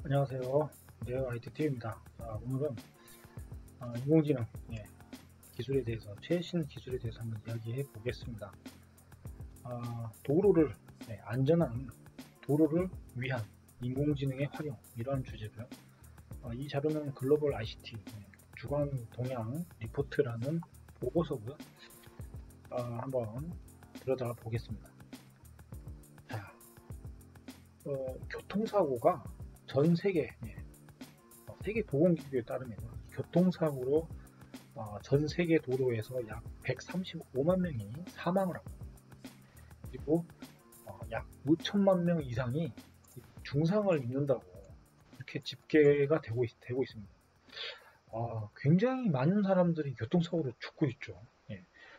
안녕하세요. 네오 ITT입니다. 오늘은 인공지능 기술에 대해서 최신 기술에 대해서 한번 이야기해 보겠습니다. 도로를 안전한 도로를 위한 인공지능의 활용 이러한 주제고요. 이 자료는 글로벌 ICT 주간 동향 리포트라는 보고서고요. 한번 들여다 보겠습니다. 자, 교통사고가 전 세계 세계 보건기구에 따르면 교통사고로 전 세계 도로에서 약 135만 명이 사망을 하고 그리고 약 5천만 명 이상이 중상을 입는다고 이렇게 집계가 되고 있습니다. 굉장히 많은 사람들이 교통사고로 죽고 있죠.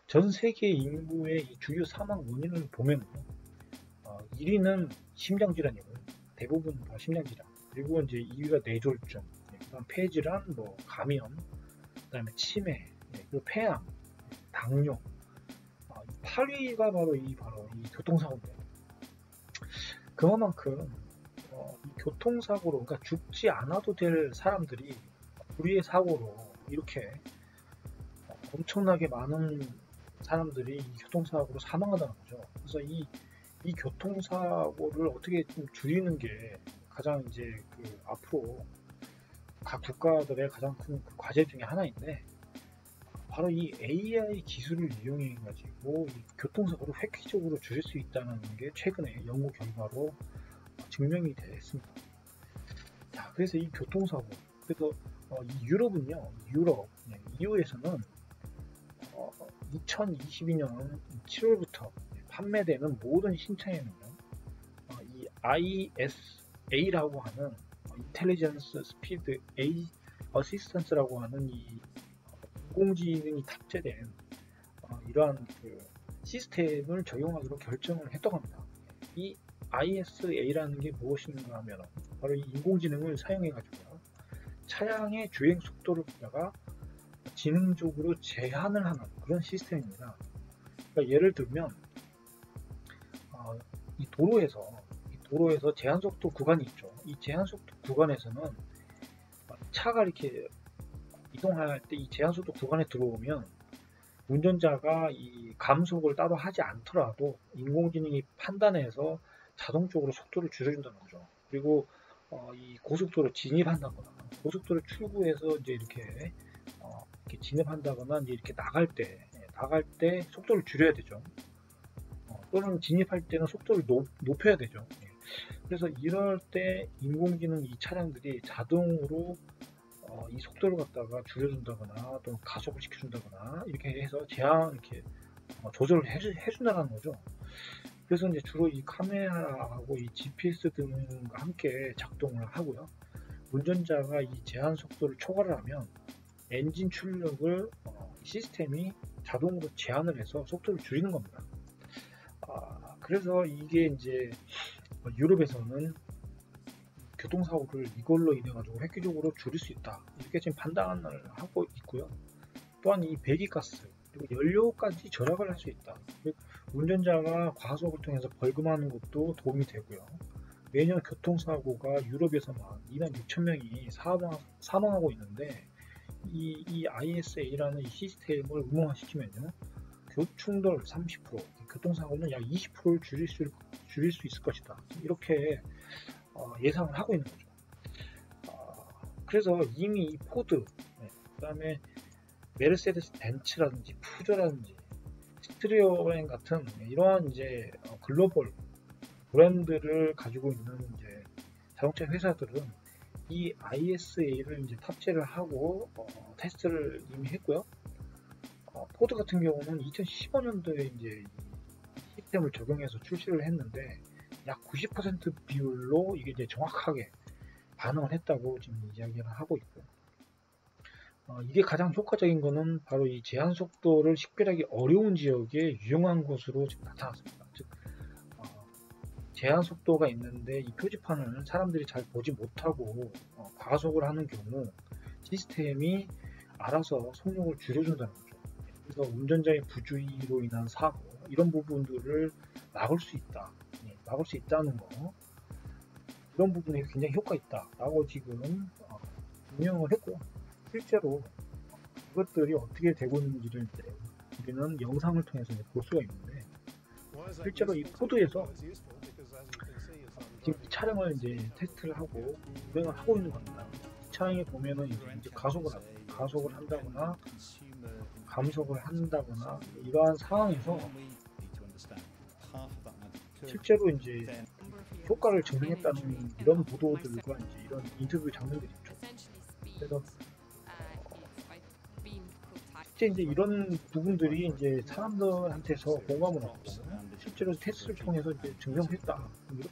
전 세계 인구의 이 주요 사망 원인을 보면 1위는 심장질환이고요. 대부분 다 심장질환. 그리고 이제 2위가 뇌졸중, 그다음 폐질환, 감염, 그다음에 치매, 그리고 폐암, 당뇨. 8위가 바로 이 교통사고인데요. 그만큼 이 교통사고로, 그러니까 죽지 않아도 될 사람들이 불의의 사고로 이렇게 엄청나게 많은 사람들이 이 교통사고로 사망한다는 거죠. 그래서 이 교통사고를 어떻게 좀 줄이는 게 가장 이제 앞으로 각 국가들의 가장 큰 과제 중에 하나인데 바로 이 AI 기술을 이용해 가지고 이 교통사고를 획기적으로 줄일 수 있다는 게 최근에 연구 결과로 증명이 됐습니다. 자, 그래서 이 교통사고, 그래서 이 유럽은요, EU에서는 2022년 7월부터 판매되는 모든 신차에는요, 이 ISA라고 하는 인텔리전스 스피드 어시스턴스라고 하는 이 인공지능이 탑재된 이러한 시스템을 적용하기로 결정을 했다고 합니다. 이 ISA라는 게 무엇인가 하면 바로 이 인공지능을 사용해 가지고요, 차량의 주행 속도를 갖다가 지능적으로 제한을 하는 그런 시스템입니다. 그러니까 예를 들면 이 도로에서 제한속도 구간이 있죠. 이 제한속도 구간에서는 차가 이렇게 이동할 때 이 제한속도 구간에 들어오면 운전자가 이 감속을 따로 하지 않더라도 인공지능이 판단해서 자동적으로 속도를 줄여준다는 거죠. 그리고 이 고속도로 진입한다거나 고속도로 출구에서 이제 이렇게 진입한다거나 이제 이렇게 나갈 때 속도를 줄여야 되죠. 또는 진입할 때는 속도를 높여야 되죠. 그래서 이럴 때 인공지능 이 차량들이 자동으로 이 속도를 갖다가 줄여준다거나 또는 가속을 시켜준다거나 이렇게 해서 이렇게 조절을 해준다는 거죠. 그래서 이제 주로 이 카메라하고 이 GPS 등과 함께 작동을 하고요. 운전자가 이 제한 속도를 초과를 하면 엔진 출력을 시스템이 자동으로 제한을 해서 속도를 줄이는 겁니다. 그래서 이게 이제 유럽에서는 교통사고를 이걸로 인해 가지고 획기적으로 줄일 수 있다 이렇게 지금 판단을 하고 있고요. 또한 이 배기가스 그리고 연료까지 절약을 할 수 있다. 운전자가 과속을 통해서 벌금하는 것도 도움이 되고요. 매년 교통사고가 유럽에서만 2만 6천 명이 사망하고 있는데 이 ISA라는 이 시스템을 의무화시키면요, 교충돌 30%, 교통사고는 약 20%를 줄일 수 있을 것이다. 이렇게 예상을 하고 있는 거죠. 그래서 이미 이 포드, 그 다음에 메르세데스 벤츠라든지 푸조라든지 스트리오렌 같은 이러한 이제 글로벌 브랜드를 가지고 있는 이제 자동차 회사들은 이 ISA를 이제 탑재를 하고 테스트를 이미 했고요. 포드 같은 경우는 2015년도에 이제 이 시스템을 적용해서 출시를 했는데 약 90% 비율로 이게 이제 정확하게 반응을 했다고 지금 이야기를 하고 있고요. 이게 가장 효과적인 거는 바로 이 제한 속도를 식별하기 어려운 지역에 유용한 것으로 지금 나타났습니다. 즉, 제한 속도가 있는데 이 표지판을 사람들이 잘 보지 못하고 과속을 하는 경우 시스템이 알아서 속력을 줄여준다는 거죠. 그래서 운전자의 부주의로 인한 사고 이런 부분들을 막을 수 있다는 거. 이런 부분에 굉장히 효과 있다라고 지금 증명을 했고, 실제로 이것들이 어떻게 되고 있는지를 이제 우리는 영상을 통해서 이제 볼 수가 있는데, 실제로 이 포드에서 지금 이 차량을 이제 테스트를 하고 운행을 하고 있는 겁니다. 이 차량에 보면은 이제 가속을 한다거나 감속을 한다거나 이러한 상황에서 실제로 이제 효과를 증명했다는 이런 보도들과 이제 이런 인터뷰 장면들이 있죠. 그래서 실제 이제 이런 부분들이 이제 사람들한테서 공감을 얻고 실제로 테스트를 통해서 이제 증명했다. 이렇게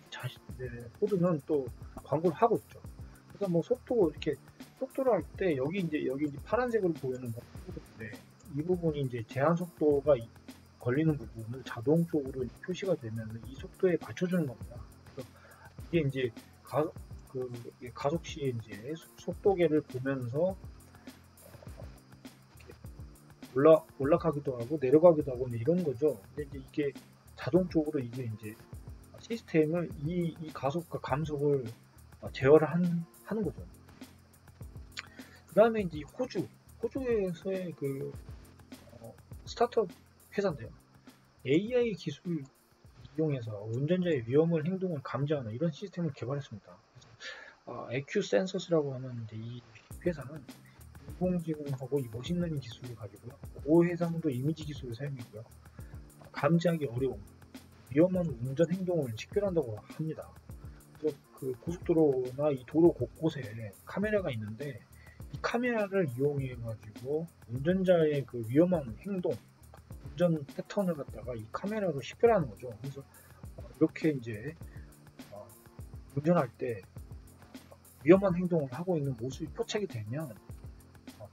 이제 포드는 또 광고를 하고 있죠. 그래서 뭐 속도를 할 때 여기 이제 파란색으로 보이는 부분인데 이 부분이 이제 제한 속도가 걸리는 부분을 자동적으로 표시가 되면 이 속도에 맞춰주는 겁니다. 그래서 이게 이제 가속 시에 이제 속도계를 보면서 올라가기도 하고 내려가기도 하고 이런 거죠. 근데 이제 이게 자동적으로 이게 이제 시스템을 이 가속과 감속을 제어를 하는 거죠. 그 다음에 이제 호주에서의 그 스타트업 회사인데요. AI 기술 이용해서 운전자의 위험을 행동을 감지하는 이런 시스템을 개발했습니다. EQ 센서스라고 하는 이제 이 회사는 인공지능하고 이 머신러닝 기술을 가지고요. 고해상도 이미지 기술을 사용이고요. 감지하기 어려운 위험한 운전 행동을 식별한다고 합니다. 그래서 그 고속도로나 이 도로 곳곳에 카메라가 있는데 이 카메라를 이용해 가지고 운전자의 그 위험한 행동, 운전 패턴을 갖다가 이 카메라로 식별하는 거죠. 그래서 이렇게 이제 운전할 때 위험한 행동을 하고 있는 모습이 포착이 되면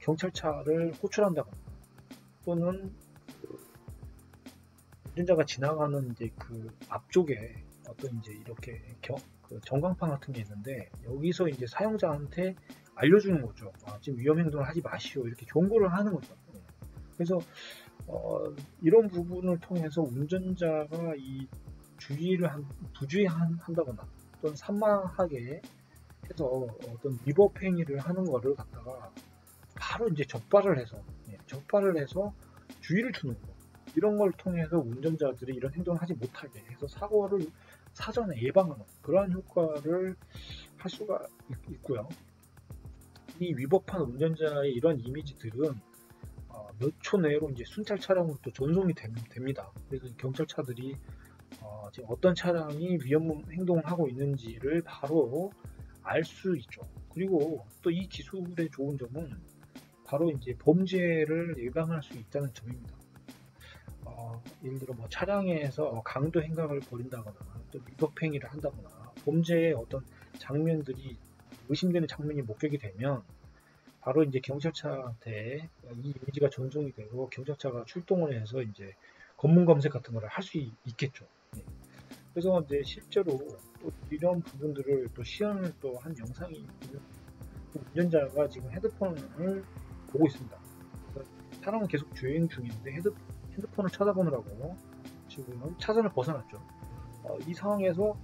경찰차를 호출한다거나 또는 운전자가 지나가는 이제 그 앞쪽에 어떤 이제 이렇게 그 전광판 같은 게 있는데 여기서 이제 사용자한테 알려주는 거죠. 지금 위험 행동을 하지 마시오 이렇게 경고를 하는 거죠. 그래서 이런 부분을 통해서 운전자가 이 부주의한다거나 또는 산만하게 해서 어떤 위법 행위를 하는 거를 갖다가 바로 이제 적발을 해서 주의를 주는 거. 이런 걸 통해서 운전자들이 이런 행동을 하지 못하게 해서 사고를 사전에 예방하는 그러한 효과를 할 수가 있고요. 이 위법한 운전자의 이런 이미지들은 몇 초 내로 이제 순찰 차량으로 또 전송이 됩니다. 그래서 경찰차들이 지금 어떤 차량이 위험 행동을 하고 있는지를 바로 알 수 있죠. 그리고 또 이 기술의 좋은 점은 바로 이제 범죄를 예방할 수 있다는 점입니다. 예를 들어 뭐 차량에서 강도 행각을 벌인다거나 또 위법 행위를 한다거나 범죄의 어떤 장면들이 의심되는 장면이 목격이 되면 바로 이제 경찰차한테 이 이미지가 전송이 되고 경찰차가 출동을 해서 이제 검문 검색 같은 걸 할 수 있겠죠. 그래서 이제 실제로 또 이런 부분들을 또 시연을 또 한 영상이 있는 운전자가 지금 헤드폰을 보고 있습니다. 차량은 계속 주행 중인데 핸드폰을 쳐다보느라고 지금 차선을 벗어났죠. 이 상황에서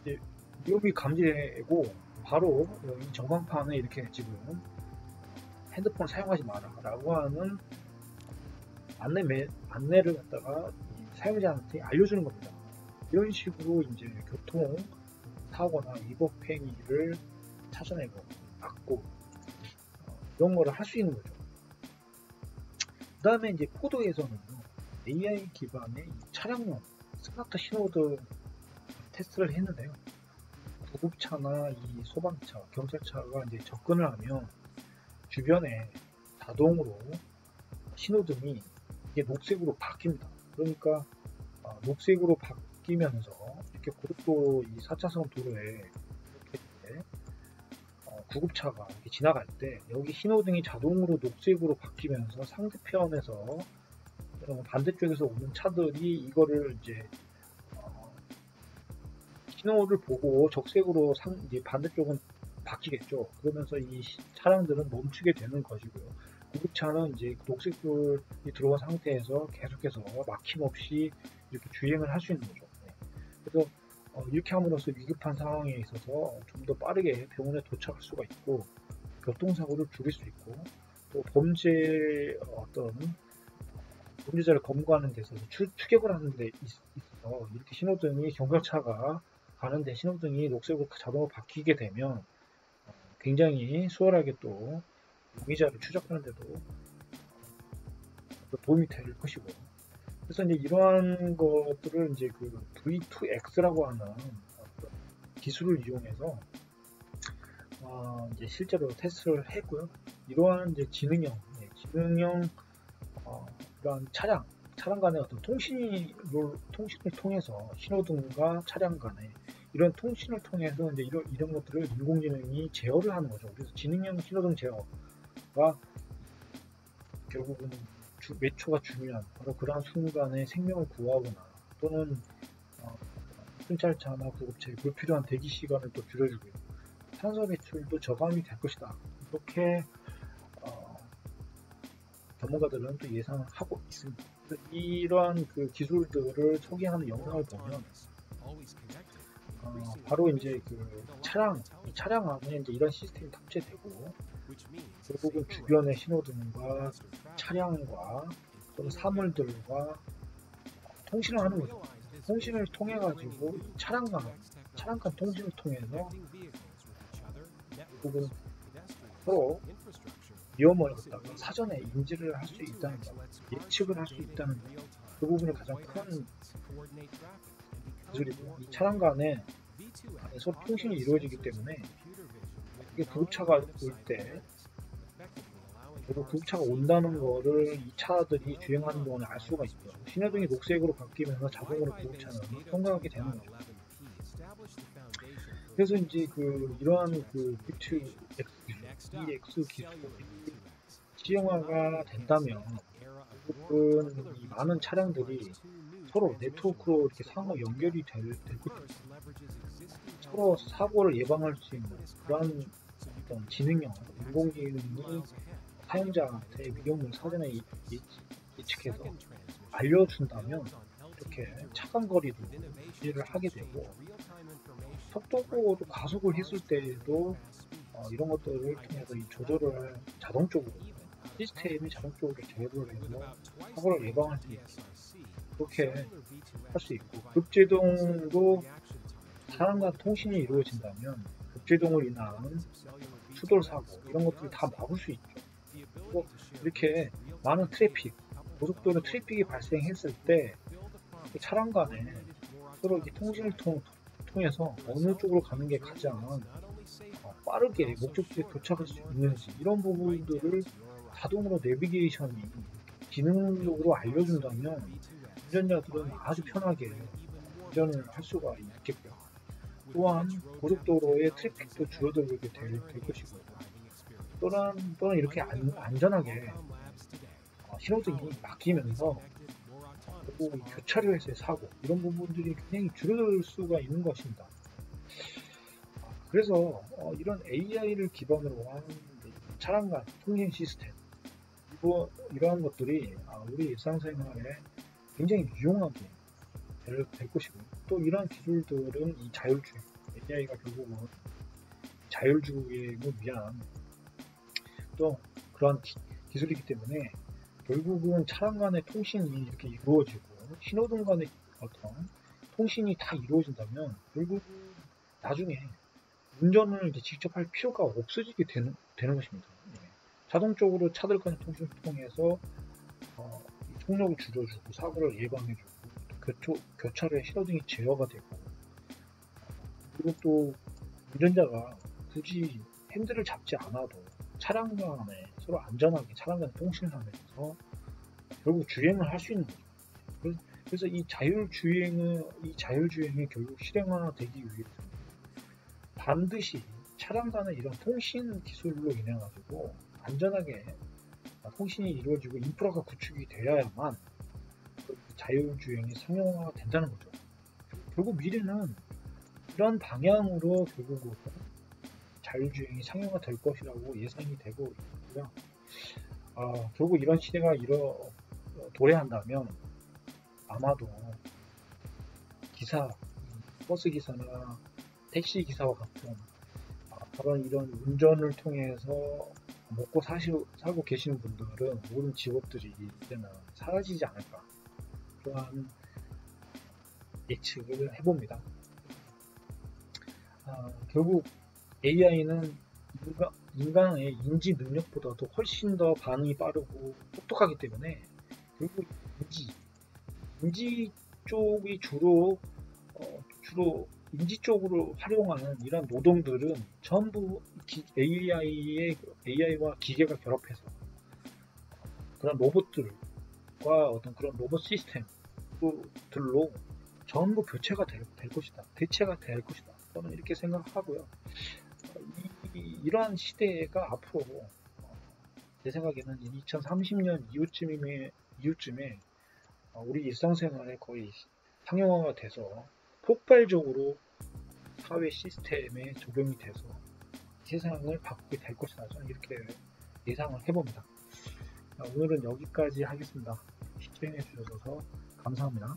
이제 위험이 감지되고 바로 이 전광판에 이렇게 지금 핸드폰을 사용하지 마라 라고 하는 안내를 갖다가 사용자한테 알려주는 겁니다. 이런 식으로 이제 교통 사고나 위법 행위를 찾아내고 막고 이런 거를 할 수 있는 거죠. 그 다음에 이제 포드에서는 AI 기반의 차량용 스마트 신호등 테스트를 했는데요. 구급차나 이 소방차, 경찰차가 이제 접근을 하면 주변에 자동으로 신호등이 이게 녹색으로 바뀝니다. 그러니까 녹색으로 바뀌면서 이렇게 고속도로 이 4차선 도로에 이렇게 구급차가 이렇게 지나갈 때 여기 신호등이 자동으로 녹색으로 바뀌면서 상대편에서 반대쪽에서 오는 차들이 이거를 이제 신호를 보고 적색으로 이제 반대쪽은 바뀌겠죠. 그러면서 이 차량들은 멈추게 되는 것이고요. 구급차는 이제 녹색불이 들어온 상태에서 계속해서 막힘없이 이렇게 주행을 할 수 있는 거죠. 그래서 이렇게 함으로써 위급한 상황에 있어서 좀 더 빠르게 병원에 도착할 수가 있고 교통사고를 줄일 수 있고 또 어떤 범죄자를 검거하는 데 있어서 추격을 하는 데 있어 이렇게 신호등이 경찰차가 가는데 신호등이 녹색으로 자동으로 바뀌게 되면 굉장히 수월하게 또 용의자를 추적하는 데도 도움이 될 것이고 그래서 이제 이러한 것들을 이제 그 V2X라고 하는 기술을 이용해서 이제 실제로 테스트를 했고요. 이러한 이제 지능형 그런 차량 간의 어떤 통신을 통해서 신호등과 차량 간의 이런 통신을 통해서 이제 이런 것들을 인공지능이 제어를 하는 거죠. 그래서 지능형 신호등 제어가 결국은 몇 초가 중요한 바로 그러한 순간에 생명을 구하거나 또는 순찰차나 구급차에 불필요한 대기 시간을 또 줄여주고요. 탄소 배출도 저감이 될 것이다. 이렇게 전문가들은 또 예상을 하고 있습니다. 이러한 그 기술들을 소개하는 영상을 보면 바로 이제 그 차량 안에 이제 이런 시스템이 탑재되고 결국은 주변의 신호등과 차량과 또는 사물들과 통신을 하는 거죠. 통신을 통해 가지고 차량 간 통신을 통해서 결국은 서로 위험을 갖다가 사전에 인지를 할 수 있다는 것, 예측을 할 수 있다는 것, 그 부분이 가장 큰 기술이고 이 차량 간에 서로 통신이 이루어지기 때문에 이게 구급차가 올 때 그리고 구급차가 온다는 거를 이 차들이 주행하는 동안에 알 수가 있죠. 신호등이 녹색으로 바뀌면서 자동으로 구급차는 통과하게 되는 거죠. 그래서 이제 이러한 V2X 기술이 시형화가 된다면 결국은 이 많은 차량들이 서로 네트워크로 이렇게 상호 연결이 될 것입니다. 서로 사고를 예방할 수 있는 그런 어떤 지능형 인공지능이 사용자한테 위험을 사전에 예측해서 알려준다면 이렇게 차간 거리도 유지를 하게 되고 속도도 가속을 했을 때에도 이런 것들을 통해서 이 조절을 자동적으로 시스템이 자동적으로 조절을 해서 사고를 예방할 수 있게 그렇게 할 수 있고 급제동도 사람과 통신이 이루어진다면 급제동을 인한 추돌 사고 이런 것들을 다 막을 수 있죠. 그리고 이렇게 많은 고속도로 트래픽이 발생했을 때 차량 간에 서로 이렇게 통신을 통해서 어느 쪽으로 가는 게 가장 빠르게 목적지에 도착할 수 있는지 이런 부분들을 자동으로 내비게이션이 기능적으로 알려준다면 운전자들은 아주 편하게 운전을 할 수가 있겠고요. 또한 고속도로의 트래픽도 줄어들게 될 것이고 또는 이렇게 안전하게 신호등이 바뀌면서 그리고 교차로에서의 사고 이런 부분들이 굉장히 줄어들 수가 있는 것입니다. 그래서 이런 AI를 기반으로 한 차량 간 통신 시스템 이러한 것들이 우리 일상생활에 굉장히 유용하게 될 것이고 또 이러한 기술들은 이 자율주행 AI가 결국은 자율주행을 위한 또 그런 기술이기 때문에 결국은 차량 간의 통신이 이렇게 이루어지고 신호등 간의 어떤 통신이 다 이루어진다면 결국은 나중에 운전을 이제 직접 할 필요가 없어지게 되는 것입니다. 자동적으로 차들 간의 통신을 통해서 속력을 줄여주고 사고를 예방해주고 교차로에 신호등이 제어가 되고 그리고 또 운전자가 굳이 핸들을 잡지 않아도 차량 간에 서로 안전하게 차량 간에 통신을 하면서 결국 주행을 할 수 있는 거죠. 그래서 이 자율주행이 결국 실행화되기 위해서는 반드시 차량 간의 이런 통신 기술로 인해 가지고 안전하게 통신이 이루어지고 인프라가 구축이 되어야만 자율주행이 상용화가 된다는 거죠. 결국 미래는 이런 방향으로 결국은 자율주행이 상용화 될 것이라고 예상이 되고 있고요. 결국 이런 시대가 도래한다면 아마도 버스 기사나 택시 기사와 같은 그런 이런 운전을 통해서 먹고 살고 계시는 분들은 모든 직업들이 이제는 사라지지 않을까, 또한 예측을 해봅니다. 결국 AI는 인간의 인지 능력보다도 훨씬 더 반응이 빠르고 똑똑하기 때문에 결국 인지 쪽이 주로 인지 쪽으로 활용하는 이런 노동들은 전부 AI와 기계가 결합해서 그런 로봇들과 어떤 그런 로봇 시스템들로 전부 대체가 될 것이다. 저는 이렇게 생각하고요. 이러한 시대가 앞으로 제 생각에는 2030년 이후쯤에 우리 일상생활에 거의 상용화가 돼서 폭발적으로 사회 시스템에 적용이 돼서 세상을 바꾸게 될 것이다. 저는 이렇게 예상을 해봅니다. 오늘은 여기까지 하겠습니다. 시청해 주셔서 감사합니다.